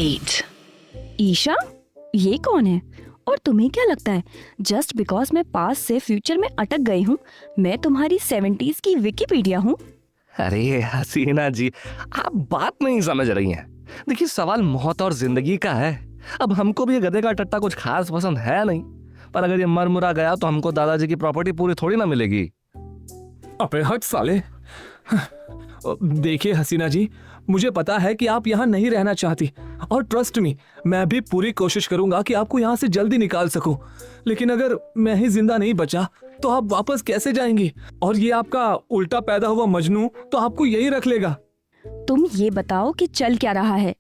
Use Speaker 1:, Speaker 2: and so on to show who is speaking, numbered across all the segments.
Speaker 1: 8.
Speaker 2: ईशा, ये कौन है? और तुम्हें क्या लगता है जस्ट बिकॉज मैं पास से फ्यूचर में अटक गई हूँ मैं तुम्हारी 70s की विकिपीडिया हूँ?
Speaker 3: अरे हसीना जी, आप बात नहीं समझ रही हैं। देखिए, सवाल मौत और जिंदगी का है। अब हमको भी ये गधे का टट्टा कुछ खास पसंद है नहीं, पर अगर ये मर मुरा गया तो हमको दादाजी की प्रॉपर्टी पूरी थोड़ी ना मिलेगी।
Speaker 4: अबे हट साले। देखिए हसीना जी, मुझे पता है कि आप यहाँ नहीं रहना चाहती, और ट्रस्ट मी, मैं भी पूरी कोशिश करूंगा कि आपको यहाँ से जल्दी निकाल सकूं। लेकिन अगर मैं ही जिंदा नहीं बचा तो आप वापस कैसे जाएंगी? और ये आपका उल्टा पैदा हुआ मजनू तो आपको यही रख लेगा।
Speaker 2: तुम ये बताओ कि चल क्या रहा है?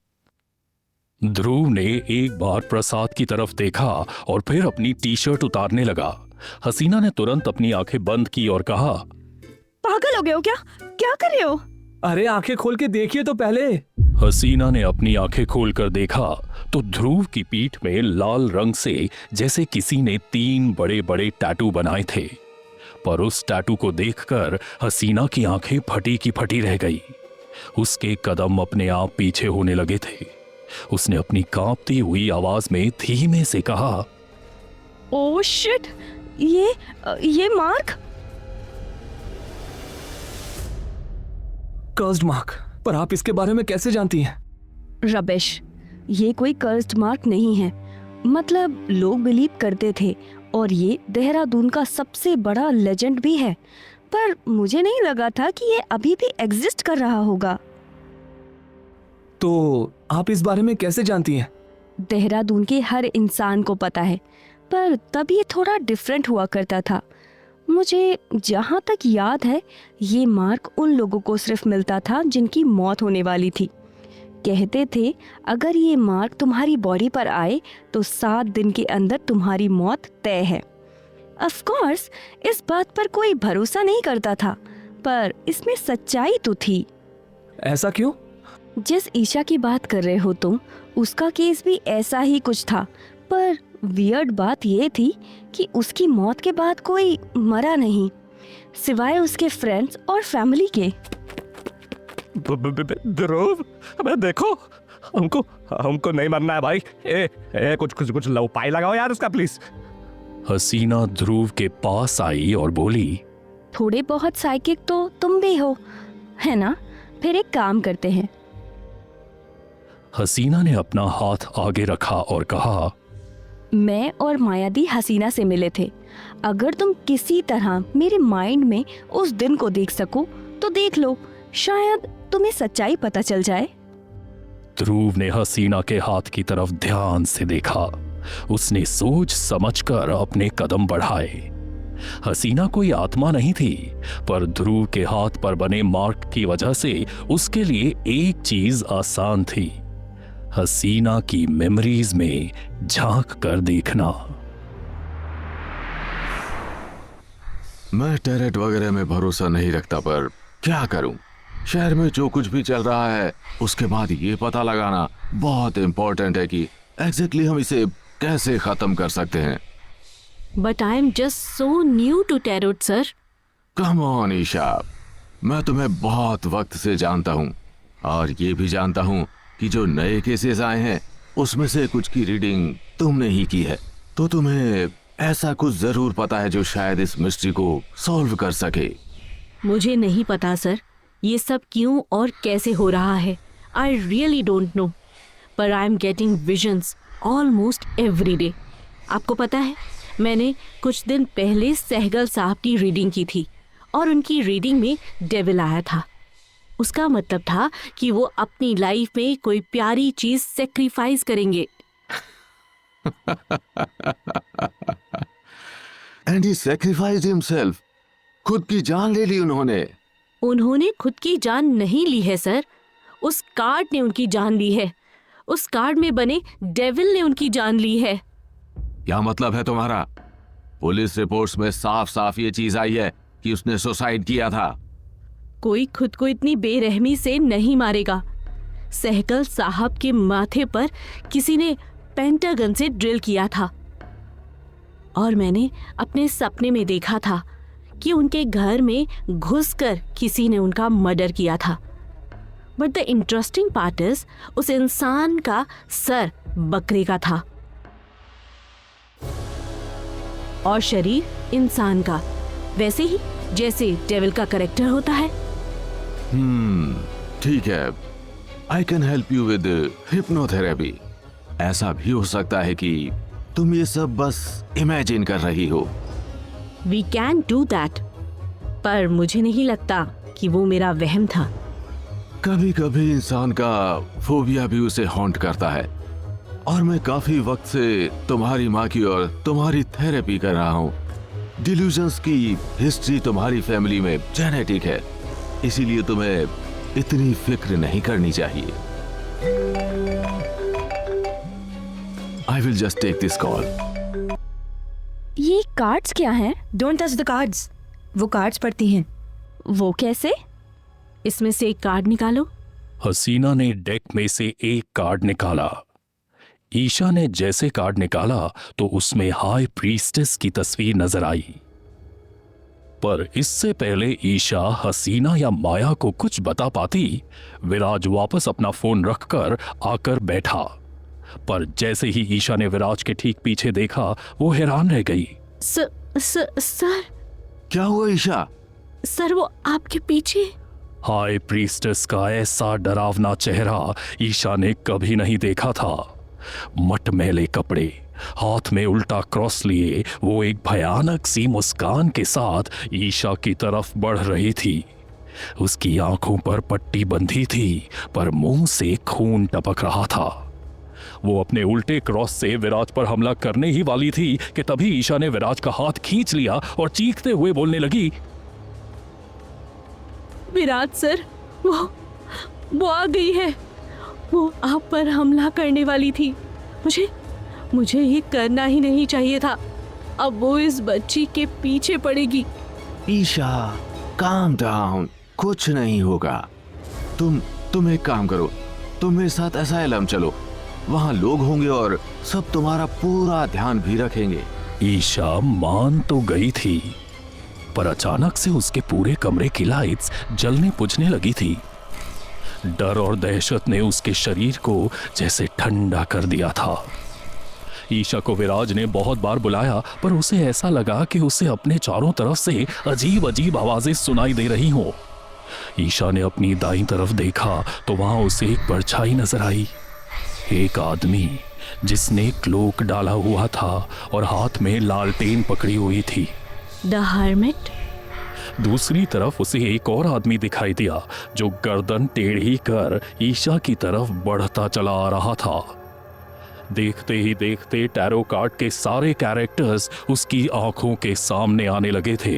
Speaker 5: ध्रुव ने एक बार प्रसाद की तरफ देखा और फिर अपनी टी शर्ट उतारने लगा। हसीना ने तुरंत अपनी आंखें बंद की और कहा,
Speaker 2: पागल हो गए हो क्या? क्या कर रहे हो?
Speaker 4: अरे आंखें खोल के देखिए तो पहले।
Speaker 5: हसीना ने अपनी आंखें खोलकर देखा तो ध्रुव की पीठ में लाल रंग से जैसे किसी ने 3 बड़े बड़े टैटू बनाए थे। पर उस टैटू को देखकर हसीना की आंखें फटी की फटी रह गई। उसके कदम अपने आप पीछे होने लगे थे। उसने अपनी कांपती हुई आवाज में धीमे से कहा,
Speaker 2: ओह शिट, ये मार्क।
Speaker 4: कर्स्ड मार्क, पर आप इसके बारे में कैसे जानती हैं?
Speaker 2: रबिश, ये कोई कर्स्ड मार्क नहीं है। मतलब लोग बिलीव करते थे, और ये देहरादून का सबसे बड़ा लेजेंड भी है, पर मुझे नहीं लगा था कि ये अभी भी एग्जिस्ट कर रहा होगा।
Speaker 4: तो आप इस बारे में कैसे जानती हैं?
Speaker 2: देहरादून के हर इंसान को पता है, पर तब ये थोड़ा डिफरेंट हुआ करता था। मुझे जहाँ तक याद है, ये मार्क उन लोगों को सिर्फ मिलता था जिनकी मौत होने वाली थी। कहते थे अगर ये मार्क तुम्हारी बॉडी पर आए तो 7 दिन के अंदर तुम्हारी मौत तय है। ऑफ कोर्स इस बात पर कोई भरोसा नहीं करता था, पर इसमें सच्चाई तो थी।
Speaker 4: ऐसा क्यों?
Speaker 2: जिस ईशा की बात कर रहे हो तुम, उसका केस भी ऐसा ही कुछ था, पर वियर्ड बात ये थी कि उसकी मौत के बाद कोई मरा नहीं, सिवाय उसके फ्रेंड्स और फैमिली के।
Speaker 3: ध्रुव, अबे देखो, हमको नहीं मरना है भाई। कुछ उपाय लगाओ यार उसका, प्लीज।
Speaker 5: हसीना ध्रुव के पास आई और बोली,
Speaker 2: थोड़े बहुत साइकिक तो तुम भी हो, है ना? फिर एक काम करते हैं।
Speaker 5: हसीना ने अपना हाथ आगे रखा और कहा,
Speaker 2: मैं और मायादी हसीना से मिले थे। अगर तुम किसी तरह मेरे माइंड में उस दिन को देख सको तो देख लो, शायद तुम्हें सच्चाई पता चल जाए।
Speaker 5: ध्रुव ने हसीना के हाथ की तरफ ध्यान से देखा। उसने सोच समझकर अपने कदम बढ़ाए। हसीना कोई आत्मा नहीं थी, पर ध्रुव के हाथ पर बने मार्क की वजह से उसके लिए एक चीज आसान थी, हसीना की मेमोरीज में झांक कर देखना।
Speaker 6: मैं टैरेट वगैरह में भरोसा नहीं रखता, पर क्या करूं? शहर में जो कुछ भी चल रहा है उसके बाद ये पता लगाना बहुत इंपॉर्टेंट है कि एग्जैक्टली हम इसे कैसे खत्म कर सकते हैं।
Speaker 1: But I'm just so new to tarot, sir.
Speaker 6: Come on Isha, मैं तुम्हें बहुत वक्त से जानता हूं, और ये भी जानता हूं कि जो नए केसेस आए हैं उसमें से कुछ की रीडिंग तुमने ही की है, तो तुम्हें ऐसा कुछ जरूर पता है जो शायद इस मिस्ट्री को सॉल्व कर सके।
Speaker 1: मुझे नहीं पता सर, ये सब क्यों और कैसे हो रहा है। आई रियली डोंट नो, पर I am getting visions almost every day. आपको पता है, मैंने कुछ दिन पहले सहगल साहब की रीडिंग की थी, और उनकी रीडिंग में डेविल आया था। उसका मतलब था कि वो अपनी लाइफ में कोई प्यारी चीज सेक्रीफाइस करेंगे।
Speaker 6: And he sacrificed himself. खुद की जान ले ली उन्होंने।
Speaker 1: उन्होंने खुद की जान नहीं ली है सर, उस कार्ड ने उनकी जान ली है। उस कार्ड में बने डेविल ने उनकी जान ली है।
Speaker 6: क्या मतलब है तुम्हारा? पुलिस रिपोर्ट्स में साफ साफ ये चीज आई है कि उसने सुसाइड किया था।
Speaker 1: कोई खुद को इतनी बेरहमी से नहीं मारेगा। सहगल साहब के माथे पर किसी ने पेंटागन से ड्रिल किया था, और मैंने अपने सपने में देखा था कि उनके घर में घुसकर किसी ने उनका मर्डर किया था। But the interesting part is उस इंसान का सर बकरे का था और शरीर इंसान का, वैसे ही जैसे डेविल का कैरेक्टर होता है।
Speaker 6: ठीक है, I can help you with hypnotherapy. ऐसा भी हो सकता है कि तुम ये सब बस इमेजिन कर रही हो।
Speaker 1: वी कैन डू दैट, पर मुझे नहीं लगता कि वो मेरा वहम था।
Speaker 6: कभी कभी इंसान का फोबिया भी उसे हॉन्ट करता है, और मैं काफी वक्त से तुम्हारी माँ की और तुम्हारी थेरेपी कर रहा हूँ। डिल्यूजन्स की हिस्ट्री तुम्हारी फैमिली में जेनेटिक है, इसीलिए तुम्हें इतनी फिक्र नहीं करनी चाहिए। I will just take this call.
Speaker 2: ये कार्ड्स क्या हैं?
Speaker 7: Don't touch the cards. वो कार्ड्स पढ़ती हैं।
Speaker 2: वो कैसे?
Speaker 1: इसमें से एक कार्ड निकालो।
Speaker 5: हसीना ने डेक में से एक कार्ड निकाला। ईशा ने जैसे कार्ड निकाला तो उसमें हाई प्रीस्टेस की तस्वीर नजर आई। पर इससे पहले ईशा हसीना या माया को कुछ बता पाती, विराज वापस अपना फोन रखकर आकर बैठा। पर जैसे ही ईशा ने विराज के ठीक पीछे देखा, वो हैरान रह गई।
Speaker 1: सर
Speaker 6: क्या हुआ ईशा?
Speaker 1: सर, वो आपके पीछे।
Speaker 5: हाई प्रीस्टेस का ऐसा डरावना चेहरा ईशा ने कभी नहीं देखा था। मटमैले कपड़े, हाथ में उल्टा क्रॉस लिए, वो एक भयानक सी मुस्कान के साथ ईशा की तरफ बढ़ रही थी। उसकी आंखों पर पट्टी बंधी थी, पर मुंह से खून टपक रहा था। वो अपने उल्टे क्रॉस से विराज पर हमला करने ही वाली थी कि तभी ईशा ने विराज का हाथ खींच लिया और चीखते हुए बोलने लगी,
Speaker 1: विराज सर, वो आ गई है। वो आप पर हमला करने वाली थी। मुझे ये करना ही नहीं चाहिए था। अब वो इस बच्ची के पीछे पड़ेगी।
Speaker 6: ईशा, काम डाउन, कुछ नहीं होगा। तुम एक काम करो, तुम मेरे साथ असाइलम चलो, वहां लोग होंगे और सब तुम्हारा पूरा ध्यान भी रखेंगे।
Speaker 5: ईशा मान तो गई थी, पर अचानक से उसके पूरे कमरे की लाइट्स जलने बुझने लगी थी। डर और दहशत ने उसके शरीर को जैसे ठंडा कर दिया था। ईशा को विराज ने बहुत बार बुलाया, पर उसे ऐसा लगा कि उसे अपने चारों तरफ से अजीब अजीब आवाजें सुनाई दे रही हों। ईशा ने अपनी दाईं तरफ देखा तो वहां उसे एक परछाई नजर आई। एक आदमी जिसने क्लोक डाला हुआ था और हाथ में लालटेन पकड़ी हुई थी।
Speaker 1: The hermit.
Speaker 5: दूसरी तरफ उसे एक और आदमी दिखाई दिया जो गर्दन टेढ़ी कर ईशा की तरफ बढ़ता चला आ रहा था। देखते ही देखते टैरो कार्ड के सारे कैरेक्टर्स उसकी आंखों के सामने आने लगे थे।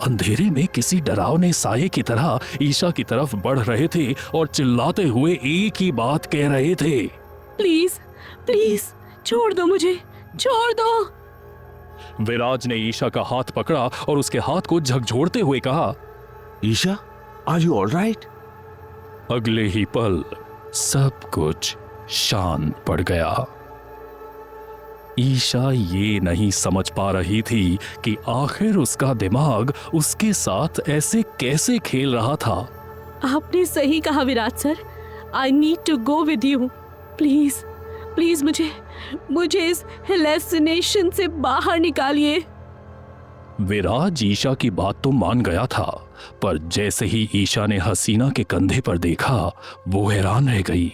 Speaker 5: अंधेरे में किसी डरावने साये की तरह ईशा की तरफ बढ़ रहे थे और चिल्लाते हुए एक ही बात कह रहे थे,
Speaker 1: प्लीज प्लीज छोड़ दो मुझे, छोड़ दो।
Speaker 5: विराज ने ईशा का हाथ पकड़ा और उसके हाथ को झकझोरते हुए कहा,
Speaker 6: ईशा, आर यू ऑलराइट?
Speaker 5: अगले ही पल सब कुछ शांत पड़ गया। ईशा ये नहीं समझ पा रही थी कि आखिर उसका दिमाग उसके साथ ऐसे कैसे खेल रहा था।
Speaker 1: आपने सही कहा Viraj sir, I need to go with you. Please please मुझे इस हेलुसिनेशन से बाहर निकालिए।
Speaker 5: विराज ईशा की बात तो मान गया था, पर जैसे ही ईशा ने हसीना के कंधे पर देखा, वो हैरान रह गई।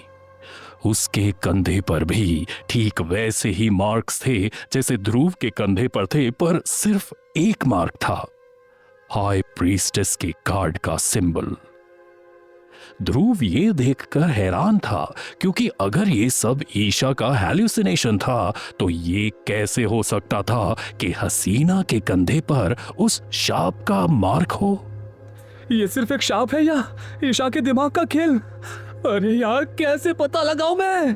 Speaker 5: उसके कंधे पर भी ठीक वैसे ही मार्क्स थे जैसे ध्रुव के कंधे पर थे, पर सिर्फ एक मार्क था, हाई प्रीस्टेस के कार्ड का सिंबल। ध्रुव ये देखकर हैरान था, क्योंकि अगर ये सब ईशा का हैलुसिनेशन था तो ये कैसे हो सकता था कि हसीना के कंधे पर उस शाप का मार्क हो।
Speaker 4: ये सिर्फ एक शाप है या ईशा के दिमाग का खेल? अरे यार, कैसे पता लगाऊं मैं?